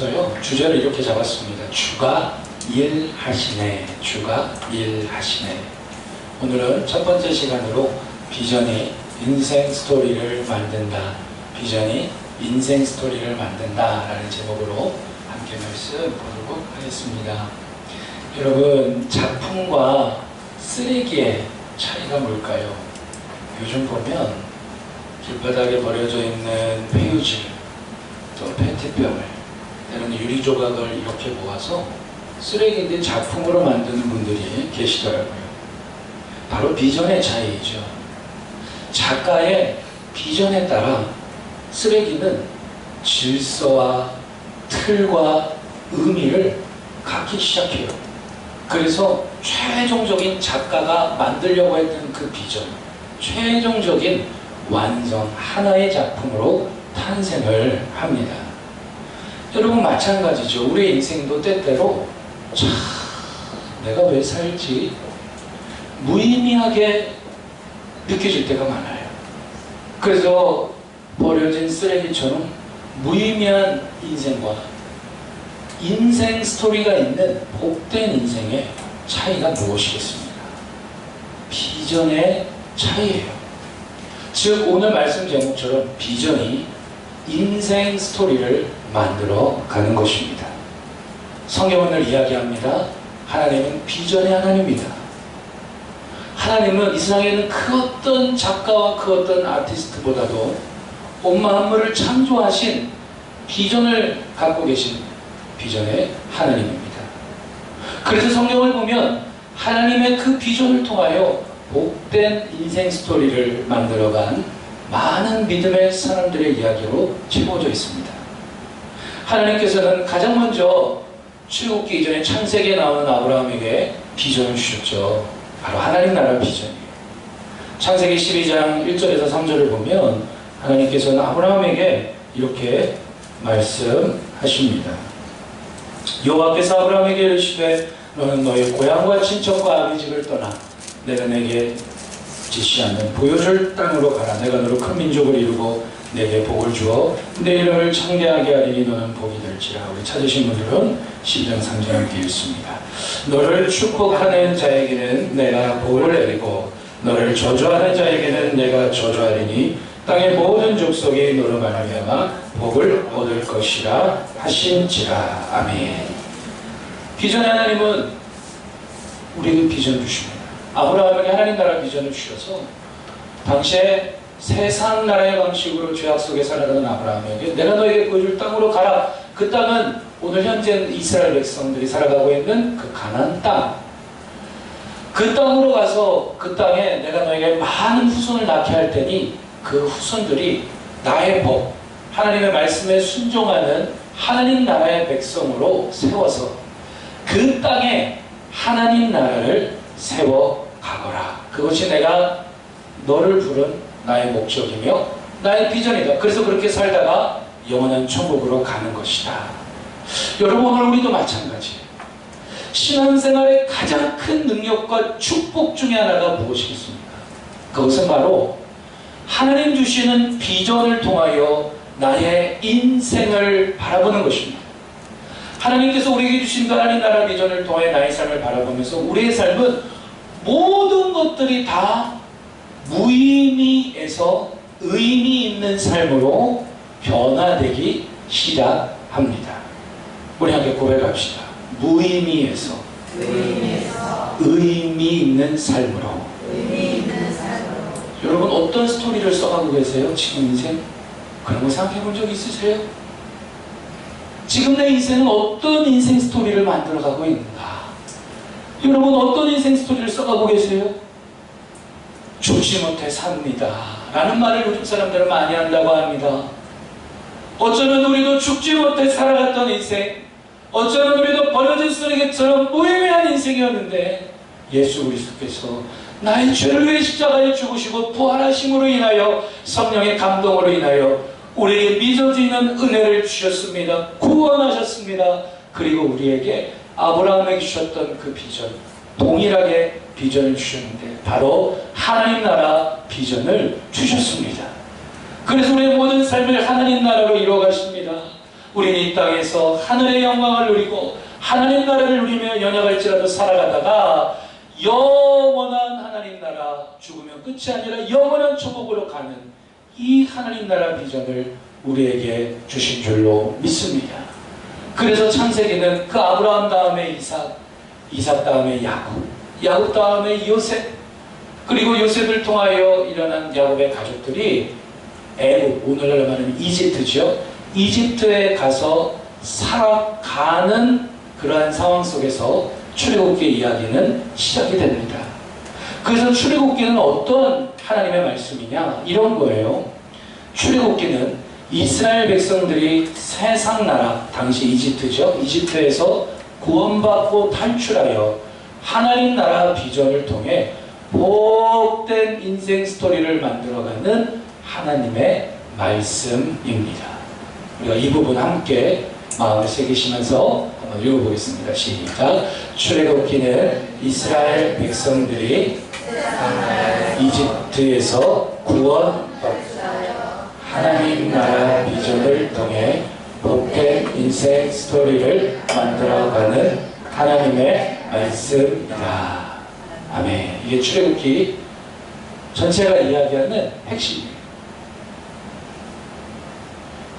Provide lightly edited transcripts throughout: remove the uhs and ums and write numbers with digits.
그래서요, 주제를 이렇게 잡았습니다. 주가 일하시네. 주가 일하시네. 오늘은 첫 번째 시간으로 비전이 인생 스토리를 만든다. 비전이 인생 스토리를 만든다 라는 제목으로 함께 말씀 보도록 하겠습니다. 여러분, 작품과 쓰레기의 차이가 뭘까요? 요즘 보면 길바닥에 버려져 있는 폐유질, 또 페트병을, 때로는 유리조각을 이렇게 모아서 쓰레기인데 작품으로 만드는 분들이 계시더라고요. 바로 비전의 차이이죠. 작가의 비전에 따라 쓰레기는 질서와 틀과 의미를 갖기 시작해요. 그래서 최종적인 작가가 만들려고 했던 그 비전, 최종적인 완성, 하나의 작품으로 탄생을 합니다. 여러분, 마찬가지죠. 우리의 인생도 때때로 참 내가 왜 살지 무의미하게 느껴질 때가 많아요. 그래서 버려진 쓰레기처럼 무의미한 인생과 인생 스토리가 있는 복된 인생의 차이가 무엇이겠습니까? 비전의 차이예요. 즉, 오늘 말씀 제목처럼 비전이 인생 스토리를 만들어 가는 것입니다. 성경은 이야기합니다. 하나님은 비전의 하나님입니다. 하나님은 이 세상에는 그 어떤 작가와 그 어떤 아티스트보다도 온 만물을 창조하신 비전을 갖고 계신 비전의 하나님입니다. 그래서 성경을 보면 하나님의 그 비전을 통하여 복된 인생 스토리를 만들어간 많은 믿음의 사람들의 이야기로 채워져 있습니다. 하나님께서는 가장 먼저 출애굽기 이전에 창세기에 나오는 아브라함에게 비전을 주셨죠. 바로 하나님 나라 비전이에요. 창세기 12장 1절에서 3절을 보면 하나님께서는 아브라함에게 이렇게 말씀하십니다. 여호와께서 아브라함에게 이르시되 너는 너의 고향과 친척과 아비 집을 떠나 내가 내게 지시하는 보여줄 땅으로 가라. 내가 너로 큰 민족을 이루고 내게 복을 주어 내 이름을 창대하게 하리니 너는 복이 될지라. 우리 찾으신 분들은 12장 3절 함께 읽습니다. 너를 축복하는 자에게는 내가 복을 내리고 너를 저주하는 자에게는 내가 저주하리니 땅의 모든 족속이 너로 말미암아 복을 얻을 것이라 하신지라. 아멘. 비전의 하나님은 우리에게 비전을 주십니다. 아브라함에게 하나님 나라 비전을 주셔서 당시에 세상 나라의 방식으로 죄악 속에 살아가는 아브라함에게 내가 너에게 보여줄 땅으로 가라. 그 땅은 오늘 현재 이스라엘 백성들이 살아가고 있는 그 가나안 땅. 그 땅으로 가서 그 땅에 내가 너에게 많은 후손을 낳게 할 테니 그 후손들이 나의 법, 하나님의 말씀에 순종하는 하나님 나라의 백성으로 세워서 그 땅에 하나님 나라를 세워 가거라. 그것이 내가 너를 부른 나의 목적이며 나의 비전이다. 그래서 그렇게 살다가 영원한 천국으로 가는 것이다. 여러분, 오늘 우리도 마찬가지예요. 신앙생활의 가장 큰 능력과 축복 중에 하나가 무엇이겠습니까? 그것은 바로 하나님 주시는 비전을 통하여 나의 인생을 바라보는 것입니다. 하나님께서 우리에게 주신 그 하나님 나라 비전을 통해 나의 삶을 바라보면서 우리의 삶은 모든 것들이 다 무의미에서 의미 있는 삶으로 변화되기 시작합니다. 우리 함께 고백합시다. 무의미에서 의미 있는 삶으로. 여러분, 어떤 스토리를 써가고 계세요? 지금 인생? 그런 거 생각해 본 적 있으세요? 지금 내 인생은 어떤 인생 스토리를 만들어가고 있는가? 여러분, 어떤 인생 스토리를 써가고 계세요? 죽지 못해 삽니다 라는 말을 요즘 사람들은 많이 한다고 합니다. 어쩌면 우리도 죽지 못해 살아갔던 인생, 어쩌면 우리도 버려진 쓰레기처럼 무의미한 인생이었는데 예수 그리스도께서 나의 죄를 위해 십자가에 죽으시고 부활하심으로 인하여 성령의 감동으로 인하여 우리에게 믿어지는 은혜를 주셨습니다. 구원하셨습니다. 그리고 우리에게 아브라함에게 주셨던 그 비전, 동일하게 비전을 주셨는데 바로 하나님 나라 비전을 주셨습니다. 그래서 우리의 모든 삶을 하나님 나라로 이루어가십니다. 우리는 이 땅에서 하늘의 영광을 누리고 하나님 나라를 누리며 연약할지라도 살아가다가 영원한 하나님 나라, 죽으면 끝이 아니라 영원한 천국으로 가는 이 하나님 나라 비전을 우리에게 주신 줄로 믿습니다. 그래서 창세기는 그 아브라함 다음에 이삭, 이삭 다음에 야곱, 야곱 다음에 요셉, 그리고 요셉을 통하여 일어난 야곱의 가족들이 애굽, 오늘날로 말하면 이집트죠. 이집트에 가서 살아가는 그러한 상황 속에서 출애굽기 이야기는 시작이 됩니다. 그래서 출애굽기는 어떤 하나님의 말씀이냐? 이런 거예요. 출애굽기는 이스라엘 백성들이 세상 나라, 당시 이집트죠. 이집트에서 구원받고 탈출하여 하나님 나라 비전을 통해 복된 인생 스토리를 만들어가는 하나님의 말씀입니다. 우리가 이 부분 함께 마음을 새기시면서 한번 읽어보겠습니다. 시작. 출애굽기는 이스라엘 백성들이 이집트에서 구원받고 하나님 나라 비전을 통해 복된 인생 스토리를 만들어가는 하나님의 말씀이다. 아멘. 이게 출애굽기 전체가 이야기하는 핵심이에요.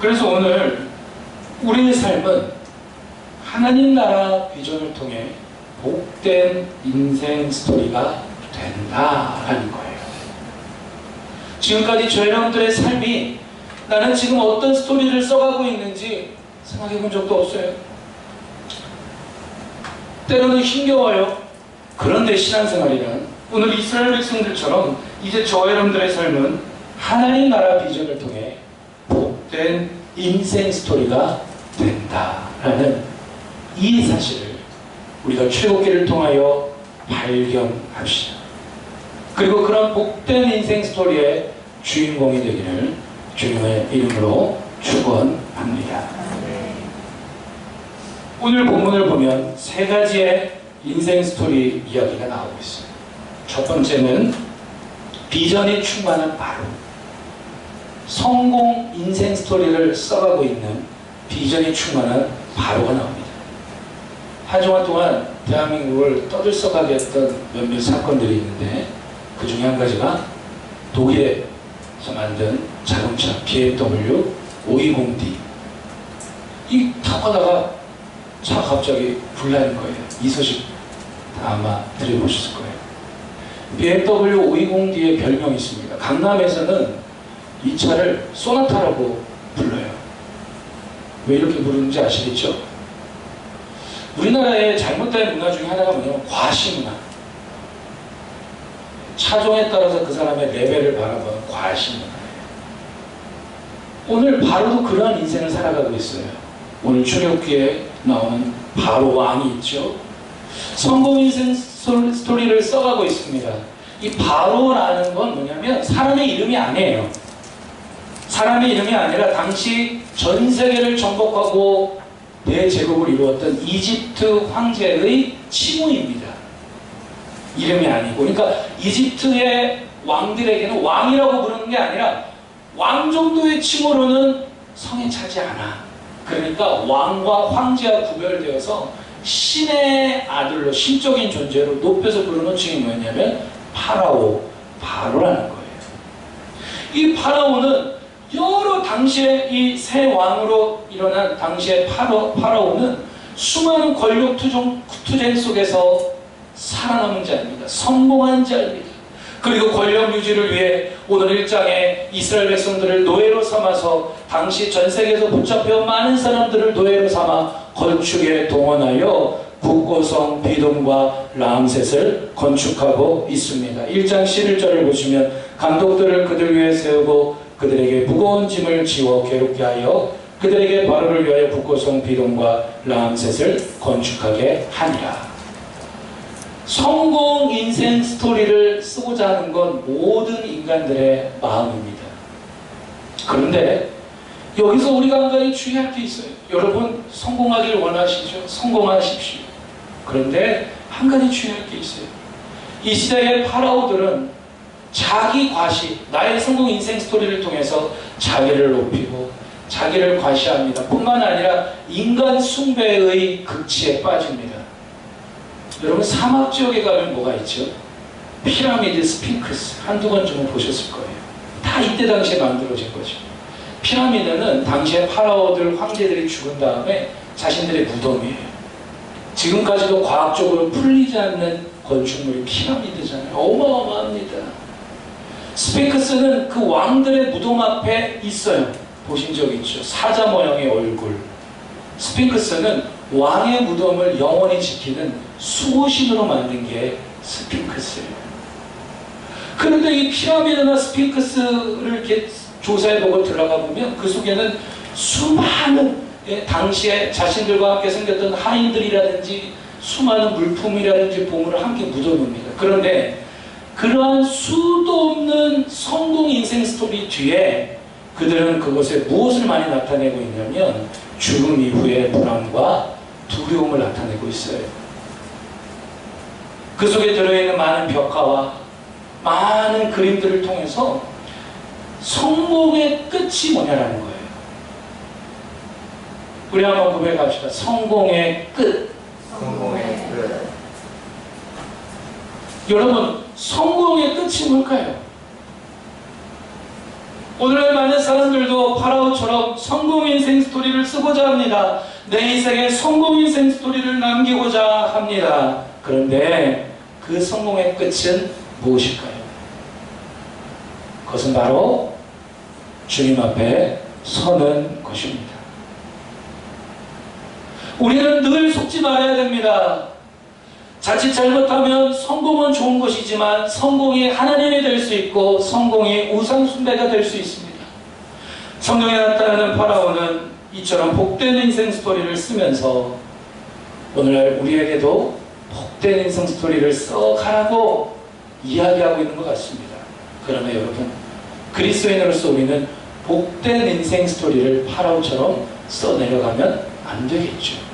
그래서 오늘 우리의 삶은 하나님 나라 비전을 통해 복된 인생 스토리가 된다라는 거예요. 지금까지 저 여러분들의 삶이 나는 지금 어떤 스토리를 써가고 있는지 생각해 본 적도 없어요. 때로는 힘겨워요. 그런데 신앙생활이란 오늘 이스라엘 백성들처럼 이제 저 여러분들의 삶은 하나님 나라 비전을 통해 복된 인생 스토리가 된다라는 이 사실을 우리가 출애굽기를 통하여 발견합시다. 그리고 그런 복된 인생 스토리의 주인공이 되기를 주님의 이름으로 축원합니다. 오늘 본문을 보면 세 가지의 인생 스토리 이야기가 나오고 있어요. 첫 번째는 비전이 충만한 바로, 성공 인생 스토리를 써가고 있는 비전이 충만한 바로가 나옵니다. 한 주간 동안 대한민국을 떠들썩하게 했던 몇몇 사건들이 있는데 그 중에 한 가지가 독일에서 만든 자동차 BMW 520D, 이 타고 가다가 차가 갑자기 불나는 거예요. 이 소식 다 아마 들어보셨을 거예요. BMW 520D의 별명이 있습니다. 강남에서는 이 차를 소나타라고 불러요. 왜 이렇게 부르는지 아시겠죠? 우리나라의 잘못된 문화 중에 하나가 뭐냐면 과시문화. 차종에 따라서 그 사람의 레벨을 바라보는 과시문화예요. 오늘 바로도 그러한 인생을 살아가고 있어요. 오늘 출애굽기에 나오는 바로 왕이 있죠. 성공 인생 스토리를 써가고 있습니다. 이 바로라는 건 뭐냐면 사람의 이름이 아니에요. 사람의 이름이 아니라 당시 전 세계를 정복하고 대제국을 이루었던 이집트 황제의 칭호입니다. 이름이 아니고. 그러니까 이집트의 왕들에게는 왕이라고 부르는 게 아니라 왕 정도의 칭호로는 성에 차지 않아. 그러니까 왕과 황제와 구별되어서 신의 아들로, 신적인 존재로 높여서 부르는 칭이 뭐였냐면 파라오, 바로라는 거예요. 이 파라오는 여러 당시에 이 새 왕으로 일어난 당시의 파라오는 수많은 권력 투쟁 속에서 살아남은 자입니다. 성공한 자입니다. 그리고 권력 유지를 위해 오늘 1장에 이스라엘 백성들을 노예로 삼아서 당시 전 세계에서 붙잡혀 많은 사람들을 노예로 삼아 건축에 동원하여 북고성 비돔과 람셋을 건축하고 있습니다. 1장 11절을 보시면 감독들을 그들 위에 세우고 그들에게 무거운 짐을 지워 괴롭게 하여 그들에게 바로를 위하여 북고성 비돔과 람셋을 건축하게 하니라. 성공 인생 스토리를 쓰고자 하는 건 모든 인간들의 마음입니다. 그런데 여기서 우리가 한 가지 주의할 게 있어요. 여러분 성공하길 원하시죠? 성공하십시오. 그런데 한 가지 주의할 게 있어요. 이 시대의 파라오들은 자기 과시, 나의 성공 인생 스토리를 통해서 자기를 높이고 자기를 과시합니다. 뿐만 아니라 인간 숭배의 극치에 빠집니다. 여러분 사막 지역에 가면 뭐가 있죠? 피라미드, 스핑크스 한두 번쯤은 보셨을 거예요. 다 이때 당시에 만들어진 거죠. 피라미드는 당시에 파라오들, 황제들이 죽은 다음에 자신들의 무덤이에요. 지금까지도 과학적으로 풀리지 않는 건축물이 피라미드잖아요. 어마어마합니다. 스핑크스는 그 왕들의 무덤 앞에 있어요. 보신 적 있죠? 사자 모양의 얼굴. 스핑크스는 왕의 무덤을 영원히 지키는 수호신으로 만든 게 스핑크스예요. 그런데 이 피라미드나 스핑크스를 이렇게 조사해보고 들어가 보면 그 속에는 수많은 당시에 자신들과 함께 생겼던 하인들이라든지 수많은 물품이라든지 보물을 함께 묻어놓습니다. 그런데 그러한 수도 없는 성공 인생 스토리 뒤에 그들은 그것에 무엇을 많이 나타내고 있냐면 죽음 이후의 불안과 두려움을 나타내고 있어요. 그 속에 들어있는 많은 벽화와 많은 그림들을 통해서 성공의 끝이 뭐냐라는 거예요. 우리 한번 고백합시다. 성공의 끝. 성공의 끝. 여러분, 성공의 끝이 뭘까요? 오늘날 많은 사람들도 파라오처럼 성공 인생 스토리를 쓰고자 합니다. 내 인생에 성공 인생 스토리를 남기고자 합니다. 그런데 그 성공의 끝은 무엇일까요? 그것은 바로 주님 앞에 서는 것입니다. 우리는 늘 속지 말아야 됩니다. 자칫 잘못하면 성공은 좋은 것이지만 성공이 하나님이 될 수 있고 성공이 우상 숭배가 될 수 있습니다. 성경에 나타나는 파라오는 이처럼 복된 인생 스토리를 쓰면서 오늘날 우리에게도 복된 인생 스토리를 써가라고 이야기하고 있는 것 같습니다. 그러나 여러분, 그리스도인으로서 우리는 복된 인생 스토리를 파라오처럼 써내려가면 안 되겠죠.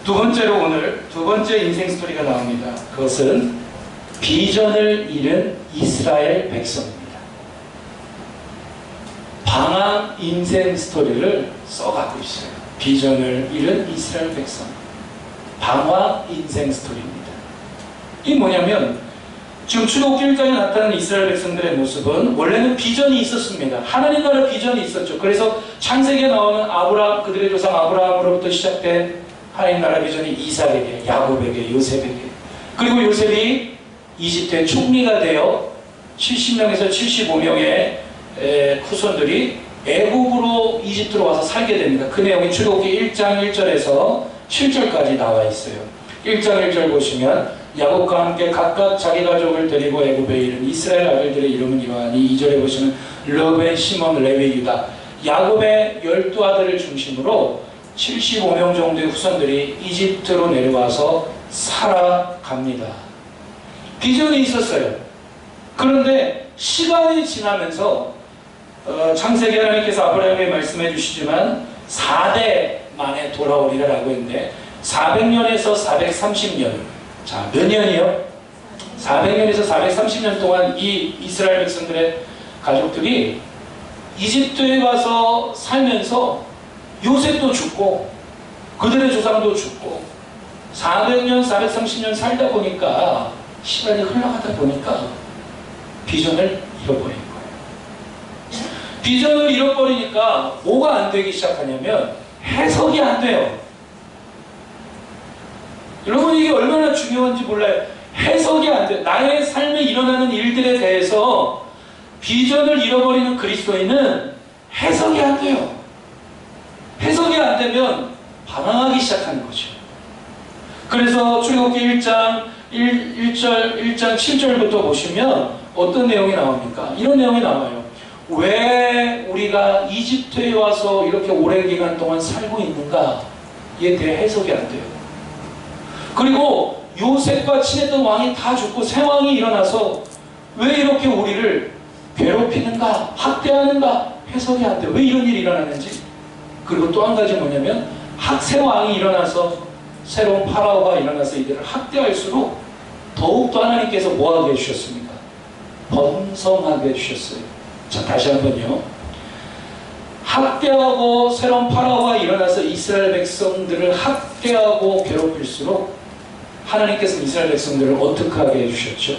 두 번째로 오늘 두 번째 인생 스토리가 나옵니다. 그것은 비전을 잃은 이스라엘 백성입니다. 방황 인생 스토리를 써가고 있어요. 비전을 잃은 이스라엘 백성. 방황 인생 스토리입니다. 이게 뭐냐면 지금 출애굽기 1장에 나타나는 이스라엘 백성들의 모습은 원래는 비전이 있었습니다. 하나님 나라 비전이 있었죠. 그래서 창세기에 나오는 아브라함, 그들의 조상 아브라함으로부터 시작된 하나님 나라 비전이 이삭에게, 야곱에게, 요셉에게, 그리고 요셉이 이집트의 총리가 되어 70명에서 75명의 후손들이 애국으로 이집트로 와서 살게 됩니다. 그 내용이 출애굽기 1장 1절에서 7절까지 나와 있어요. 1장 1절 보시면 야곱과 함께 각각 자기 가족을 데리고 애굽에 이른 이스라엘 아들들의 이름은 이러하니 2절에 보시면 르벤, 시몬, 레위, 유다, 야곱의 12아들을 중심으로 75명 정도의 후손들이 이집트로 내려와서 살아갑니다. 비전이 있었어요. 그런데 시간이 지나면서 창세기 하나님께서 아브라함에게 말씀해 주시지만 4대 만에 돌아오리라라고 했는데 400년에서 430년, 자, 몇 년이요? 400년에서 430년 동안 이 이스라엘 백성들의 가족들이 이집트에 가서 살면서 요셉도 죽고 그들의 조상도 죽고 400년, 430년 살다 보니까 시간이 흘러가다 보니까 비전을 잃어버린 거예요. 비전을 잃어버리니까 뭐가 안 되기 시작하냐면 해석이 안 돼요. 여러분, 이게 얼마나 중요한지 몰라요. 해석이 안 돼요. 나의 삶에 일어나는 일들에 대해서 비전을 잃어버리는 그리스도인은 해석이 안 돼요. 해석이 안 되면 방황하기 시작하는 거죠. 그래서 출애굽기 1장 7절부터 보시면 어떤 내용이 나옵니까? 이런 내용이 나와요. 왜 우리가 이집트에 와서 이렇게 오랜 기간 동안 살고 있는가에 대해 해석이 안 돼요. 그리고 요셉과 친했던 왕이 다 죽고 새 왕이 일어나서 왜 이렇게 우리를 괴롭히는가, 학대하는가 해석이 안 돼요. 왜 이런 일이 일어나는지. 그리고 또 한 가지 뭐냐면 새 왕이 일어나서 새로운 파라오가 일어나서 이들을 학대할수록 더욱더 하나님께서 뭐하게 해주셨습니까? 번성하게 해주셨어요. 자, 다시 한번요. 학대하고 새로운 파라오가 일어나서 이스라엘 백성들을 학대하고 괴롭힐수록 하나님께서 이스라엘 백성들을 어떻게 하게 해주셨죠?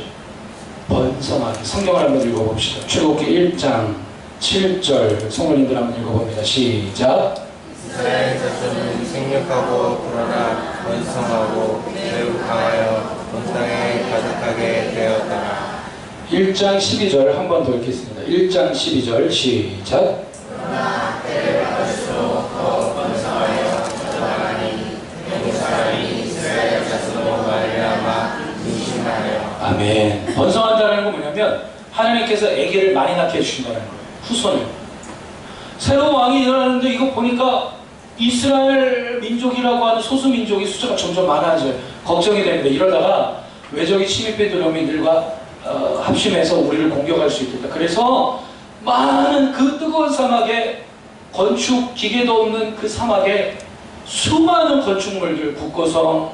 번성하게. 성경을 한번 읽어봅시다. 출애굽기 1장 7절 성도님들 한번 읽어봅니다. 시작. 이스라엘 자손은 생육하고 불어나 번성하고 매우 강하여 온 땅에 가득하게 되었더라. 1장 12절 한 번 더 읽겠습니다. 1장 12절 시작. 그러나 때를 받을수록 더 번성하여 가득하니 애국 사람이 이스라엘 자손으로 말미암아 근심하여. 아멘. 번성한다는 건 뭐냐면 하나님께서 아기를 많이 낳게 해주신다는 거예요. 후손을. 새로운 왕이 일어나는데 이거 보니까 이스라엘 민족이라고 하는 소수민족이 숫자가 점점 많아져요. 걱정이 됩니다. 이러다가 외적이 침입해 들어오면 이들과 합심해서 우리를 공격할 수 있겠다. 그래서 많은 그 뜨거운 사막에 건축 기계도 없는 그 사막에 수많은 건축물들, 국고성,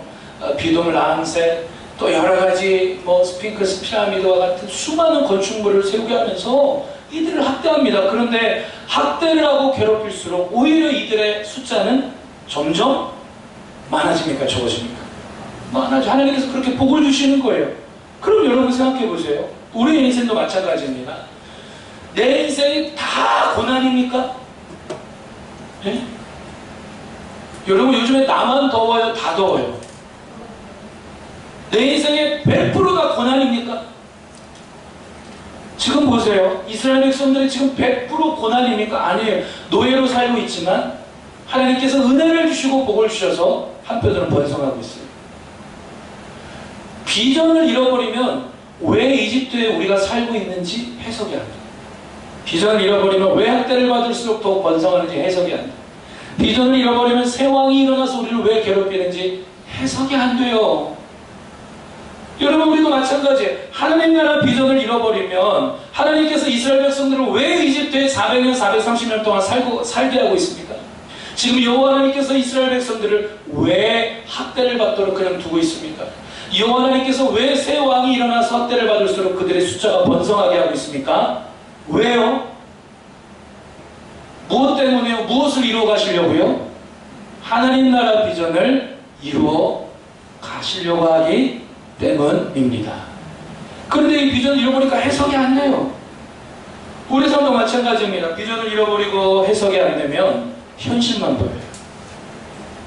비돔 랑셋, 또 여러 가지 스핑크스 피라미드와 같은 수많은 건축물을 세우게 하면서 이들을 학대합니다. 그런데 학대를 하고 괴롭힐수록 오히려 이들의 숫자는 점점 많아집니까? 적어집니까? 많아져. 하나님께서 그렇게 복을 주시는 거예요. 그럼 여러분 생각해 보세요. 우리의 인생도 마찬가지입니다. 내 인생이 다 고난입니까? 네? 여러분 요즘에 나만 더워요? 다 더워요? 내 인생에 100%가 고난입니까? 지금 보세요. 이스라엘 백성들이 지금 100% 고난입니까? 아니에요. 노예로 살고 있지만 하나님께서 은혜를 주시고 복을 주셔서 한편으로는 번성하고 있어요. 비전을 잃어버리면 왜 이집트에 우리가 살고 있는지 해석이 안 돼요. 비전을 잃어버리면 왜 학대를 받을수록 더 번성하는지 해석이 안 돼요. 비전을 잃어버리면 새 왕이 일어나서 우리를 왜 괴롭히는지 해석이 안 돼요. 여러분 우리도 마찬가지예요. 하나님 나라 비전을 잃어버리면 하나님께서 이스라엘 백성들을 왜 이집트에 400년, 430년 동안 살게 하고 있습니까? 지금 여호와 하나님께서 이스라엘 백성들을 왜 학대를 받도록 그냥 두고 있습니까? 여호와 하나님께서 왜 새 왕이 일어나서 학대를 받을수록 그들의 숫자가 번성하게 하고 있습니까? 왜요? 무엇 때문에요? 무엇을 이루어 가시려고요? 하나님 나라 비전을 이루어 가시려고 하기 때문입니다. 그런데 이 비전을 잃어버리니까 해석이 안 돼요. 우리 삶도 마찬가지입니다. 비전을 잃어버리고 해석이 안 되면 현실만 보여요.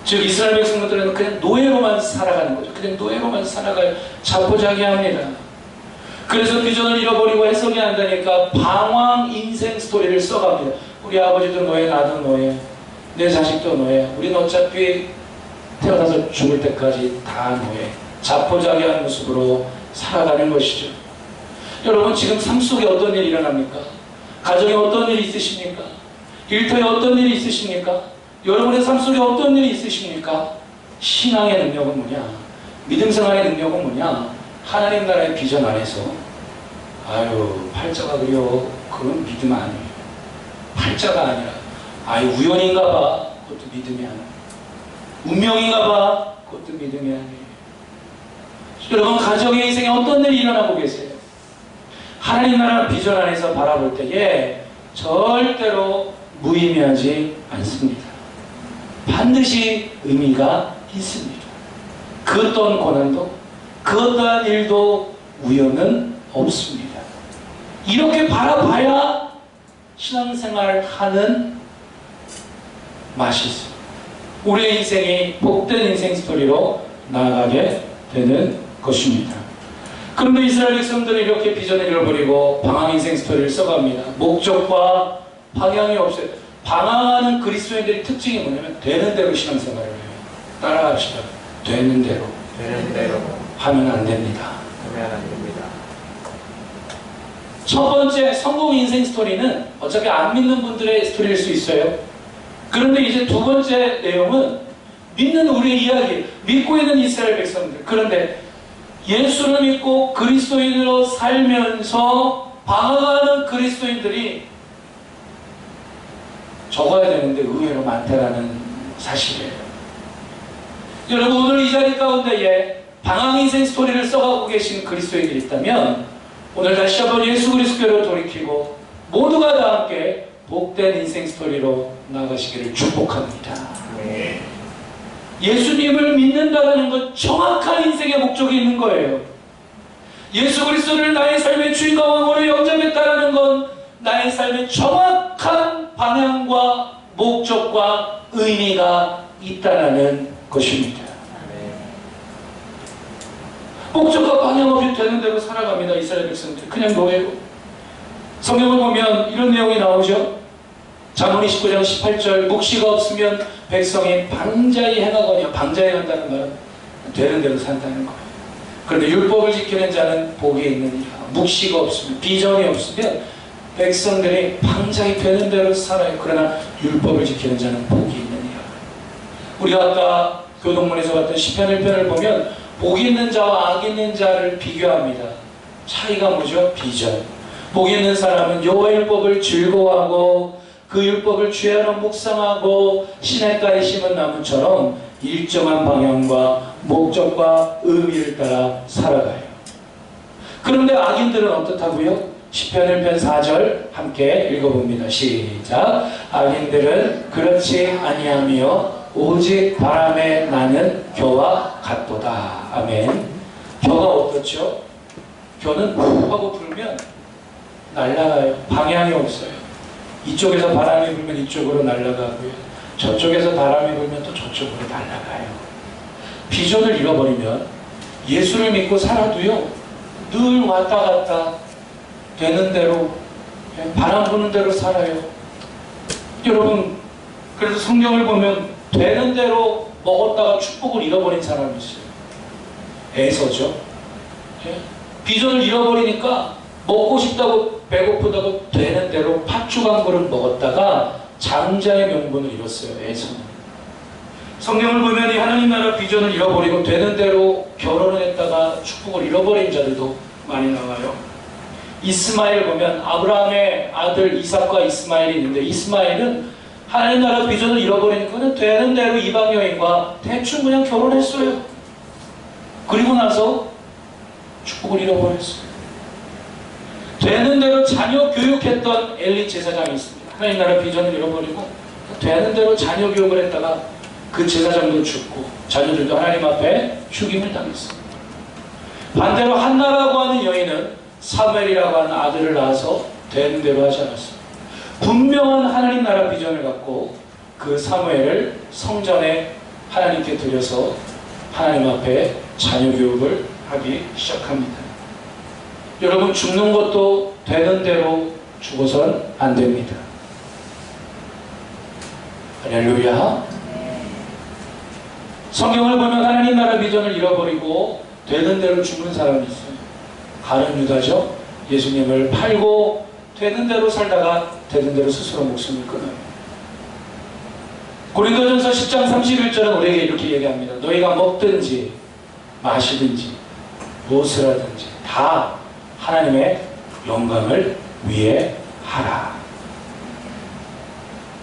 즉 이스라엘 백성들은 그냥 노예로만 살아가는 거죠. 그냥 노예로만 살아갈 자포자기합니다. 그래서 비전을 잃어버리고 해석이 안 되니까 방황 인생 스토리를 써갑니다. 우리 아버지도 노예, 나도 노예, 내 자식도 노예, 우리는 어차피 태어나서 죽을 때까지 다 노예. 자포자기한 모습으로 살아가는 것이죠. 여러분 지금 삶 속에 어떤 일이 일어납니까? 가정에 어떤 일이 있으십니까? 일터에 어떤 일이 있으십니까? 여러분의 삶 속에 어떤 일이 있으십니까? 신앙의 능력은 뭐냐? 믿음 생활의 능력은 뭐냐? 하나님 나라의 비전 안에서 팔자가 그려 그건 믿음 아니에요. 팔자가 아니라 우연인가 봐 그것도 믿음이 아니에요. 운명인가 봐 그것도 믿음이 아니에요. 여러분 가정의 인생에 어떤 일이 일어나고 계세요? 하나님 나라 비전 안에서 바라볼 때에 절대로 무의미하지 않습니다. 반드시 의미가 있습니다. 그 어떤 고난도 그 어떠한 일도 우연은 없습니다. 이렇게 바라봐야 신앙생활 하는 맛이 있습니다. 우리의 인생이 복된 인생 스토리로 나아가게 되는 것입니다. 그런데 이스라엘 백성들은 이렇게 비전을 잃어버리고 방황 인생 스토리를 써갑니다. 목적과 방향이 없어요. 방황하는 그리스도인들의 특징이 뭐냐면 되는 대로 신앙생활을 해요. 따라합시다. 되는 대로 하면 안 됩니다. 첫 번째 성공 인생 스토리는 어차피 안 믿는 분들의 스토리일 수 있어요. 그런데 이제 두 번째 내용은 믿는 우리의 이야기, 믿고 있는 이스라엘 백성들. 그런데 예수를 믿고 그리스도인으로 살면서 방황하는 그리스도인들이 적어야 되는데 의외로 많다라는 사실이에요. 여러분 오늘 이 자리 가운데에 방황 인생 스토리를 써가고 계신 그리스도인들이 있다면 오늘 다시 한번 예수 그리스도로 돌이키고 모두가 다 함께 복된 인생 스토리로 나가시기를 축복합니다. 네. 예수님을 믿는다는 건 정확한 인생의 목적이 있는 거예요. 예수 그리스도를 나의 삶의 주인과 왕으로 영접했다는 건 나의 삶의 정확한 방향과 목적과 의미가 있다는 것입니다. 목적과 방향 없이 되는 대로 살아갑니다. 이스라엘 백성들이 그냥 노예로. 성경을 보면 이런 내용이 나오죠. 잠언 29장 18절 묵시가 없으면 백성이 방자히 행하거니와 방자히 한다는 말은 되는 대로 산다는 거예요. 그런데 율법을 지키는 자는 복이 있느니라. 묵시가 없으면 비전이 없으면 백성들이 방자히 되는 대로 살아요. 그러나 율법을 지키는 자는 복이 있느니라. 우리가 아까 교동문에서 봤던 시편 1편을 보면 복 있는 자와 악 있는 자를 비교합니다. 차이가 뭐죠? 비전. 복 있는 사람은 여호와 율법을 즐거워하고 그 율법을 주야로 묵상하고 시냇가에 심은 나무처럼 일정한 방향과 목적과 의미를 따라 살아가요. 그런데 악인들은 어떻다고요? 시편 1편 4절 함께 읽어봅니다. 시작. 악인들은 그렇지 아니하며 오직 바람에 나는 겨와 같도다. 아멘. 겨가 어떻죠? 겨는 후 하고 불면 날아가요. 방향이 없어요. 이쪽에서 바람이 불면 이쪽으로 날아가고요. 저쪽에서 바람이 불면 또 저쪽으로 날아가요. 비전을 잃어버리면 예수를 믿고 살아도요. 늘 왔다 갔다 되는 대로 바람 부는 대로 살아요. 여러분 그래서 성경을 보면 되는 대로 먹었다가 축복을 잃어버린 사람이 있어요. 에서죠. 비전을 잃어버리니까 먹고 싶다고 배고프다고 되는 대로 팥죽 한 그릇 먹었다가 장자의 명분을 잃었어요. 에서는. 성경을 보면 이 하나님 나라 비전을 잃어버리고 되는 대로 결혼을 했다가 축복을 잃어버린 자들도 많이 나와요. 이스마엘 보면 아브라함의 아들 이삭과 이스마엘이 있는데 이스마엘은 하나님 나라 비전을 잃어버리니까 되는 대로 이방 여인과 대충 그냥 결혼했어요. 그리고 나서 축복을 잃어버렸어요. 되는 대로 자녀 교육했던 엘리 제사장이 있습니다. 하나님 나라 비전을 잃어버리고 되는 대로 자녀 교육을 했다가 그 제사장도 죽고 자녀들도 하나님 앞에 죽임을 당했습니다. 반대로 한나라고 하는 여인은 사무엘이라고 하는 아들을 낳아서 되는 대로 하지 않았습니다. 분명한 하나님 나라 비전을 갖고 그 사무엘을 성전에 하나님께 드려서 하나님 앞에 자녀 교육을 하기 시작합니다. 여러분 죽는 것도 되는 대로 죽어선 안 됩니다. 할렐루야. 성경을 보면 하나님 나라 비전을 잃어버리고 되는 대로 죽는 사람이 있어요. 가룟 유다죠. 예수님을 팔고 되는 대로 살다가 되는 대로 스스로 목숨을 끊어요. 고린도전서 10장 31절은 우리에게 이렇게 얘기합니다. 너희가 먹든지 마시든지 무엇을 하든지 다 하나님의 영광을 위해 하라.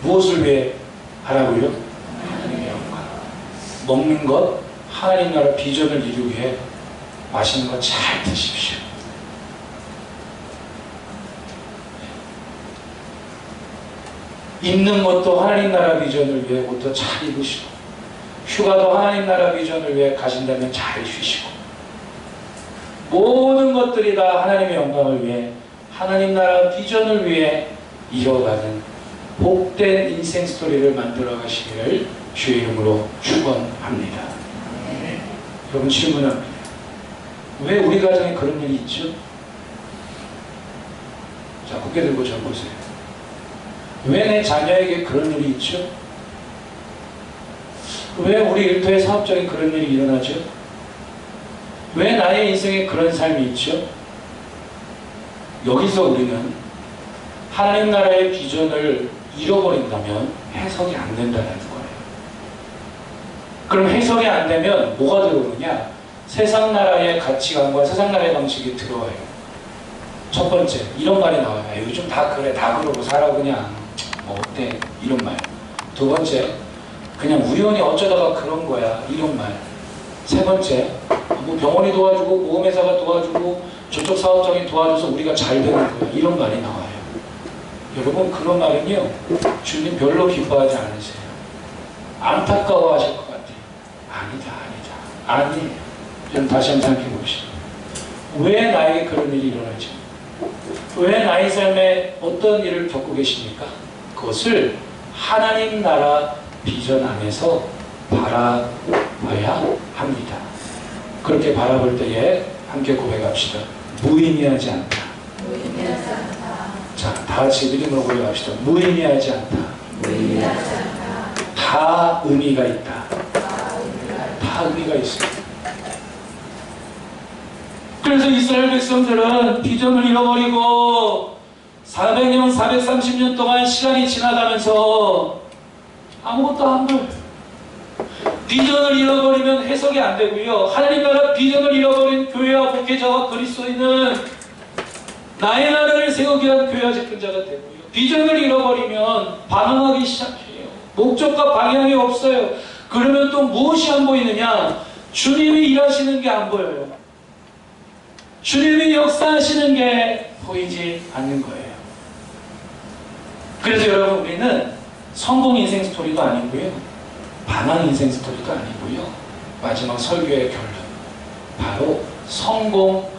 무엇을 위해 하라고요? 하나님의 영광. 먹는 것 하나님 나라 비전을 이루기 위해 맛있는 것 잘 드십시오. 입는 것도 하나님 나라 비전을 위해 옷도 잘 입으시고 휴가도 하나님 나라 비전을 위해 가신다면 잘 쉬시고 모든 것들이 다 하나님의 영광을 위해 하나님 나라 비전을 위해 이뤄가는 복된 인생 스토리를 만들어 가시기를 주의 이름으로 축원합니다. 여러분 질문합니다. 왜 우리 가정에 그런 일이 있죠? 자, 고개 들고 저 보세요. 왜 내 자녀에게 그런 일이 있죠? 왜 우리 일터에 사업적인 그런 일이 일어나죠? 왜 나의 인생에 그런 삶이 있죠? 여기서 우리는 하나님 나라의 비전을 잃어버린다면 해석이 안 된다는 거예요. 그럼 해석이 안 되면 뭐가 들어오느냐? 세상 나라의 가치관과 세상 나라의 방식이 들어와요. 첫 번째, 이런 말이 나와요. 요즘 다 그래, 다 그러고 살아 그냥. 뭐 어때? 이런 말. 두 번째, 그냥 우연히 어쩌다가 그런 거야. 이런 말. 세 번째, 뭐 병원이 도와주고 보험회사가 도와주고 저쪽 사업장이 도와줘서 우리가 잘 되는 거야. 이런 말이 나와요. 여러분 그런 말은요 주님 별로 기뻐하지 않으세요. 안타까워하실 것 같아요. 아니다. 아니에요. 여러분 다시 한번 생각해 봅시다. 왜 나에게 그런 일이 일어나죠? 왜 나의 삶에 어떤 일을 겪고 계십니까? 그것을 하나님 나라 비전 안에서 바라봐야 합니다. 그렇게 바라볼 때에 함께 고백합시다. 무의미하지 않다. 자, 다 같이 믿음으로 고백합시다. 무의미하지 않다. 다 의미가 있다. 다 의미가 있습니다. 그래서 이스라엘 백성들은 비전을 잃어버리고 400년, 430년 동안 시간이 지나가면서 아무것도 안 보여요. 비전을 잃어버리면 해석이 안 되고요. 하나님 나라 비전을 잃어버린 교회와 목회자와 그리스도인은 나의 나라를 세우기 위한 교회와 집권자가 되고요. 비전을 잃어버리면 반항하기 시작해요. 목적과 방향이 없어요. 그러면 또 무엇이 안 보이느냐? 주님이 일하시는 게 안 보여요. 주님이 역사하시는 게 보이지 않는 거예요. 그래서 여러분 우리는 성공 인생 스토리도 아니고요. 반항 인생 스토리도 아니고요. 마지막 설교의 결론. 바로 성공,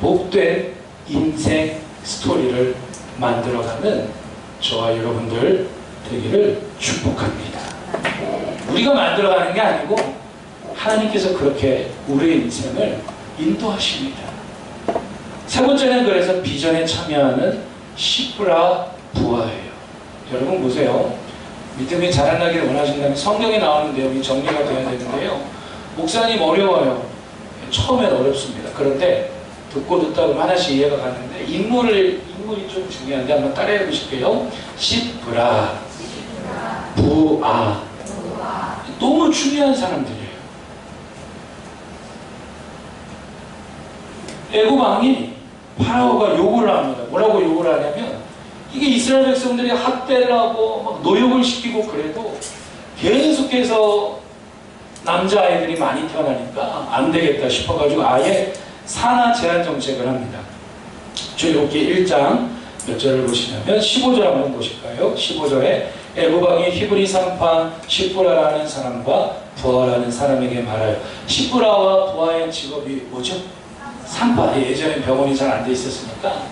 복된 인생 스토리를 만들어가는 저와 여러분들 되기를 축복합니다. 우리가 만들어가는 게 아니고 하나님께서 그렇게 우리의 인생을 인도하십니다. 세 번째는 그래서 비전에 참여하는 시프라 부하예요. 여러분 보세요. 믿음이 자라나기를 원하신다면 성경에 나오는 내용이 정리가 되어야 되는데요. 목사님 어려워요. 처음엔 어렵습니다. 그런데 듣고 듣다 보면 하나씩 이해가 가는데 인물이 좀 중요한데 한번 따라해 보실게요. 시프라 부하 너무 중요한 사람들이에요. 애굽 왕이 파라오가 욕을 합니다. 뭐라고 욕을 하냐면 이게 이스라엘 백성들이 학대를 하고 막 노역을 시키고 그래도 계속해서 남자아이들이 많이 태어나니까 안 되겠다 싶어가지고 아예 산하 제한 정책을 합니다. 출애굽기 1장 몇 절을 보시냐면 15절 한번 보실까요? 15절에 애굽 왕이 히브리 산파 시프라라는 사람과 부하라는 사람에게 말하여. 시프라와 부하의 직업이 뭐죠? 산파. 예전에 병원이 잘 안 돼 있었으니까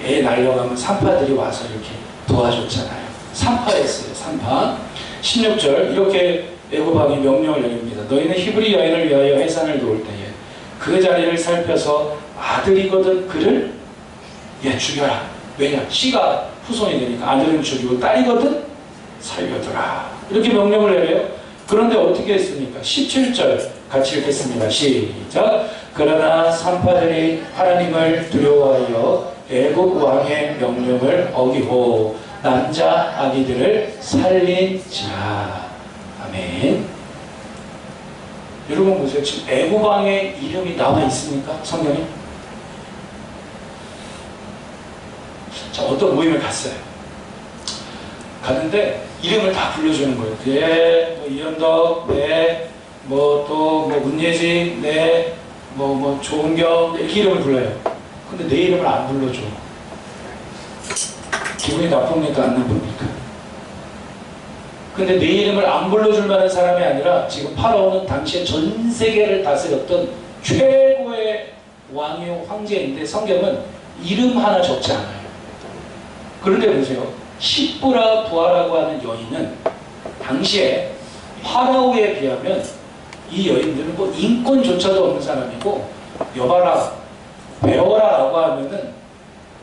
애 날려가면 산파들이 와서 이렇게 도와줬잖아요. 산파였어요. 산파. 16절 이렇게 애굽 왕이 명령을 내립니다. 너희는 히브리 여인을 위하여 해산을 도울 때에 그 자리를 살펴서 아들이거든 그를 죽여라. 왜냐? 씨가 후손이 되니까 아들은 죽이고 딸이거든 살려두라. 이렇게 명령을 내려요. 그런데 어떻게 했습니까? 17절 같이 읽겠습니다. 시작. 그러나 산파들이 하나님을 두려워하여 애굽 왕의 명령을 어기고 남자 아기들을 살린지라. 아멘. 여러분 보세요. 지금 애굽 왕의 이름이 나와 있습니까? 성경에? 자, 어떤 모임을 갔어요. 갔는데 이름을 다 불러주는 거예요. 네, 뭐 이현덕, 네, 뭐 또 뭐 문예진, 네, 뭐 조은경 이렇게 이름을 불러요. 근데 내 이름을 안 불러줘. 기분이 나쁩니까? 안 나쁩니까? 근데 내 이름을 안 불러줄 만한 사람이 아니라 지금 파라오는 당시에 전 세계를 다스렸던 최고의 왕이요 황제인데 성경은 이름 하나 적지 않아요. 그런데 보세요. 시프라 부하라고 하는 여인은 당시에 파라오에 비하면 이 여인들은 뭐 인권조차도 없는 사람이고 여봐라 배워라 라고 하면은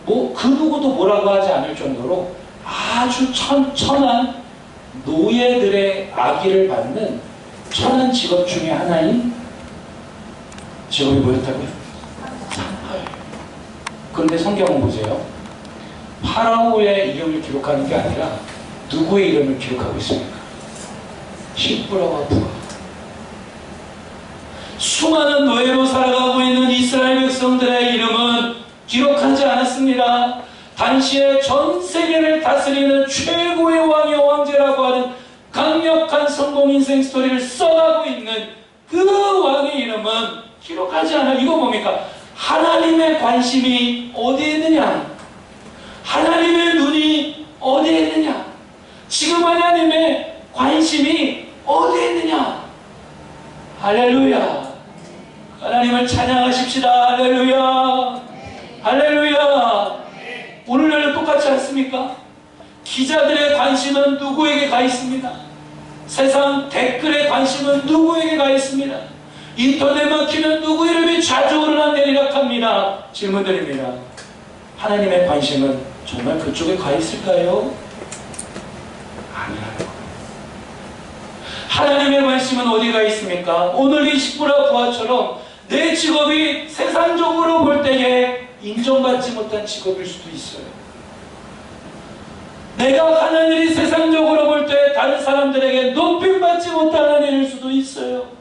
뭐 그 누구도 뭐라고 하지 않을 정도로 아주 천한 노예들의 아기를 받는 천한 직업 중에 하나인 직업이 뭐였다고요? 산파예요. 그런데 성경은 보세요. 파라오의 이름을 기록하는 게 아니라 누구의 이름을 기록하고 있습니까? 시프라와 부하. 수많은 노예로 살아가고 있는 이스라엘 백성들의 이름은 기록하지 않았습니다. 당시에 전 세계를 다스리는 최고의 왕이요 황제라고 하는 강력한 성공 인생 스토리를 써가고 있는 그 왕의 이름은 기록하지 않아요. 이거 뭡니까? 하나님의 관심이 어디에 있느냐? 하나님의 눈이 어디에 있느냐? 지금 하나님의 관심이 어디에 있느냐? 할렐루야. 하나님을 찬양하십시다. 할렐루야. 할렐루야. 오늘날도 똑같지 않습니까? 기자들의 관심은 누구에게 가 있습니다. 세상 댓글의 관심은 누구에게 가 있습니다. 인터넷만 키면 누구 이름이 자주 오르락 내리락 합니다. 질문드립니다. 하나님의 관심은 정말 그쪽에 가 있을까요? 아니라는 거예요. 하나님의 관심은 어디가 있습니까? 오늘 이 십부라 부하처럼 내 직업이 세상적으로 볼 때에 인정받지 못한 직업일 수도 있어요. 내가 하는 일이 세상적으로 볼 때 다른 사람들에게 높임받지 못하는 일일 수도 있어요.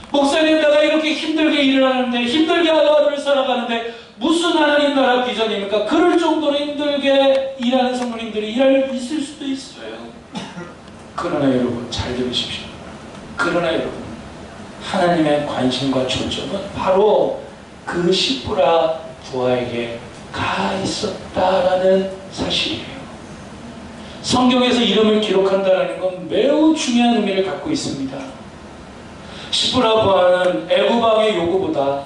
목사님, 내가 이렇게 힘들게 일을 하는데, 힘들게 하루하루를 살아가는데 무슨 하나님 나라 비전입니까? 그럴 정도로 힘들게 일하는 성도님들이 있을 수도 있어요. 그러나 여러분, 잘 들으십시오. 그러나 여러분, 하나님의 관심과 초점은 바로 그 십부라 부하에게 가 있었다라는 사실이에요. 성경에서 이름을 기록한다는 건 매우 중요한 의미를 갖고 있습니다. 십부라 부하는 애굽 왕의 요구보다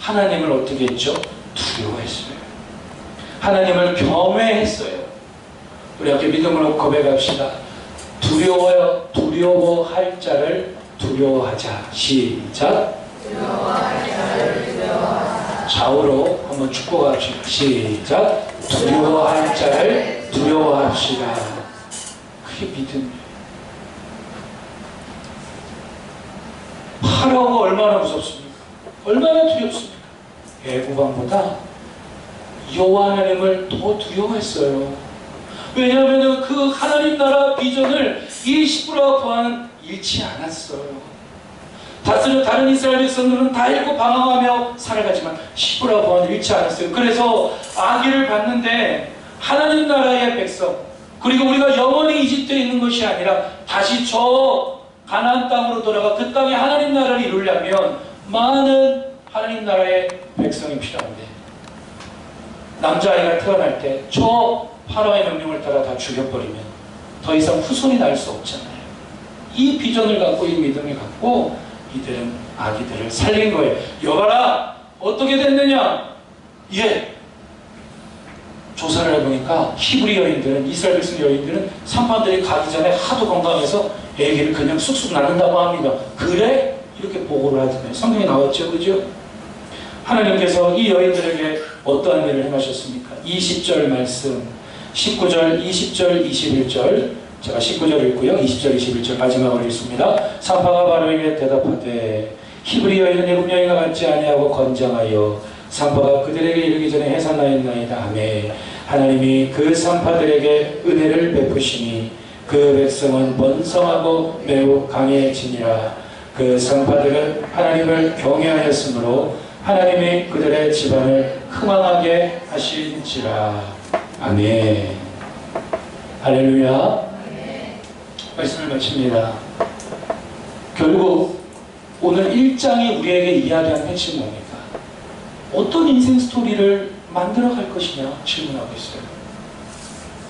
하나님을 어떻게 했죠? 두려워했어요. 하나님을 경외했어요. 우리 함께 믿음으로 고백합시다. 두려워할 자를 두려워하자. 시작. 두려워할 자를 두려워하자. 좌우로 한번 축복 합시다. 시작. 두려워할 자를 두려워합시다. 그게 믿음이에요. 파라오가 얼마나 무섭습니까? 얼마나 두렵습니까? 애굽 왕보다 여호와 하나님을 더 두려워했어요. 왜냐하면 그 하나님 나라 비전을 이 십부라 부하는 잃지 않았어요. 다른 이스라엘 백성들은 다 잃고 방황하며 살아가지만 십부라 부하는 잃지 않았어요. 그래서 아기를 봤는데 하나님 나라의 백성, 그리고 우리가 영원히 이집트에 있는 것이 아니라 다시 저 가나안 땅으로 돌아가 그 땅에 하나님 나라를 이루려면 많은 하나님 나라의 백성이 필요한데, 남자아이가 태어날 때 저 파라오의 명령을 따라 다 죽여버리면 더 이상 후손이 날 수 없잖아요. 이 비전을 갖고, 이 믿음을 갖고 이들은 아기들을 살린 거예요. 여봐라, 어떻게 됐느냐? 예, 조사를 해보니까 히브리 여인들은, 이스라엘 백성 여인들은 산파들이 가기 전에 하도 건강해서 아기를 그냥 쑥쑥 낳는다고 합니다. 그래? 이렇게 보고를 하잖아요. 성경에 나왔죠, 그죠? 하나님께서 이 여인들에게 어떠한 일을 행하셨습니까? 20절 말씀, 19절, 20절, 21절, 제가 19절 읽고요, 20절, 21절 마지막으로 읽습니다. 산파가 바로에게 대답하되 히브리 여인은 애굽 여인과 같지 아니하고 건장하여 산파가 그들에게 이르기 전에 해산하였나이다 하매, 하나님이 그 산파들에게 은혜를 베푸시니 그 백성은 번성하고 매우 강해지니라. 그 산파들은 하나님을 경외하였으므로 하나님이 그들의 집안을 흥왕하게 하신지라. 아멘. 할렐루야. 말씀을 마칩니다. 결국 오늘 1장이 우리에게 이야기하는 핵심은 뭡니까? 어떤 인생 스토리를 만들어갈 것이냐 질문하고 있어요.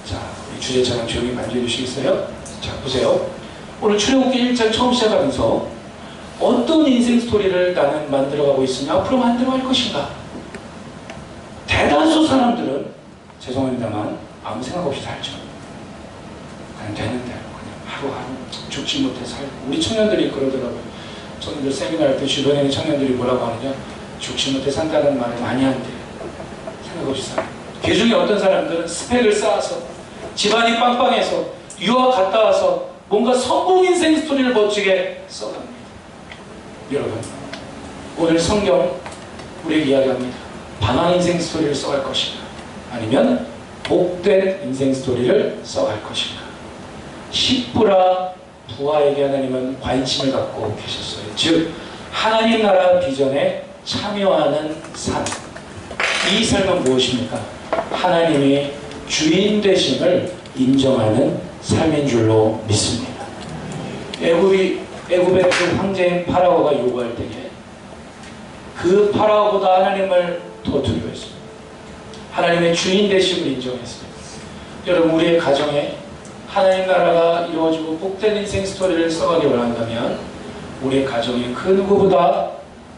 자, 우리 주제처럼 조용히 만져해 주시겠어요? 자, 보세요. 오늘 출애굽기 1장 처음 시작하면서 어떤 인생 스토리를 나는 만들어가고 있으냐, 앞으로 만들어갈 것인가? 대다수 사람들은, 죄송합니다만, 아무 생각 없이 살죠. 그냥 되는 대로 그냥 하루하루 죽지 못해 살고. 우리 청년들이 그러더라고요. 저는 세미나 할 때 주변에 있는 청년들이 뭐라고 하느냐, 죽지 못해 산다는 말을 많이 한대요. 생각 없이 살고. 그 중에 어떤 사람들은 스펙을 쌓아서, 집안이 빵빵해서, 유학 갔다 와서 뭔가 성공 인생 스토리를 멋지게 써갑니다. 여러분, 오늘 성경 우리에게 이야기합니다. 방황 인생 스토리를 써갈 것인가, 아니면 복된 인생 스토리를 써갈 것인가. 십부라 부하에게 하나님은 관심을 갖고 계셨어요. 즉, 하나님 나라 비전에 참여하는 삶. 이 삶은 무엇입니까? 하나님이 주인 되심을 인정하는 삶인 줄로 믿습니다. 애굽의 그 황제인 파라오가 요구할 때에 그 파라오보다 하나님을 더 두려워했습니다. 하나님의 주인 되심을 인정했습니다. 여러분, 우리의 가정에 하나님 나라가 이루어지고 복된 인생 스토리를 써가기 원한다면 우리의 가정이 그 누구보다,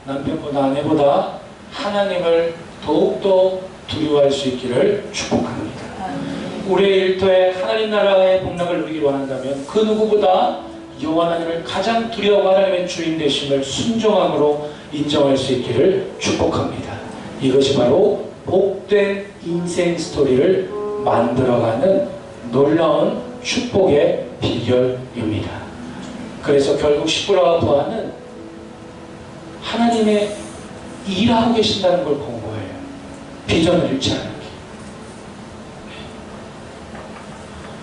남편보다 아내보다 하나님을 더욱더 두려워할 수 있기를 축복합니다. 우리의 일터에 하나님 나라의 복락을 누리기 원한다면 그 누구보다 여호와 하나님을 가장 두려워하고 하나님의 주인 되심을 순종함으로 인정할 수 있기를 축복합니다. 이것이 바로 복된 인생 스토리를 만들어가는 놀라운 축복의 비결입니다. 그래서 결국 시브라와 부하는 하나님의 일하고 계신다는 걸 본 거예요. 비전을 잃지 않게.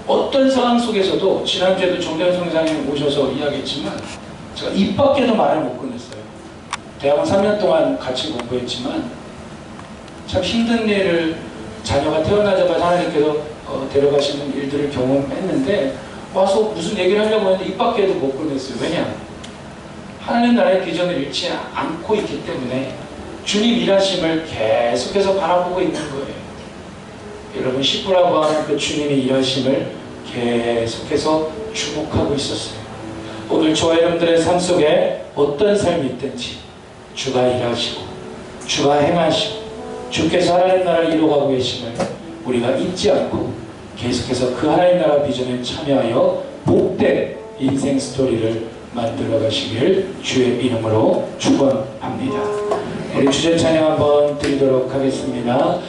어떤 상황 속에서도, 지난주에도 정대현 성장님 오셔서 이야기했지만 제가 입 밖에도 말을 못 꺼냈어요. 대학원 3년 동안 같이 공부했지만 참 힘든 일을 자녀가 태어나자마자 하나님께서 데려가시는 일들을 경험했는데 와서 무슨 얘기를 하려고 했는데 입 밖에도 못 꺼냈어요. 왜냐? 하나님 나라의 비전을 잃지 않고 있기 때문에 주님 일하심을 계속해서 바라보고 있는 거예요. 여러분, 시브라고 하는 그 주님의 일하심을 계속해서 주목하고 있었어요. 오늘 저와 여러분들의 삶 속에 어떤 삶이 있든지 주가 일하시고 주가 행하시고 주께서 하나님 나라를 이루어가고 계심을 우리가 잊지 않고 계속해서 그 하나님 나라 비전에 참여하여 복된 인생 스토리를 만들어 가시길 주의 이름으로 축원합니다. 우리 주제 찬양 한번 드리도록 하겠습니다.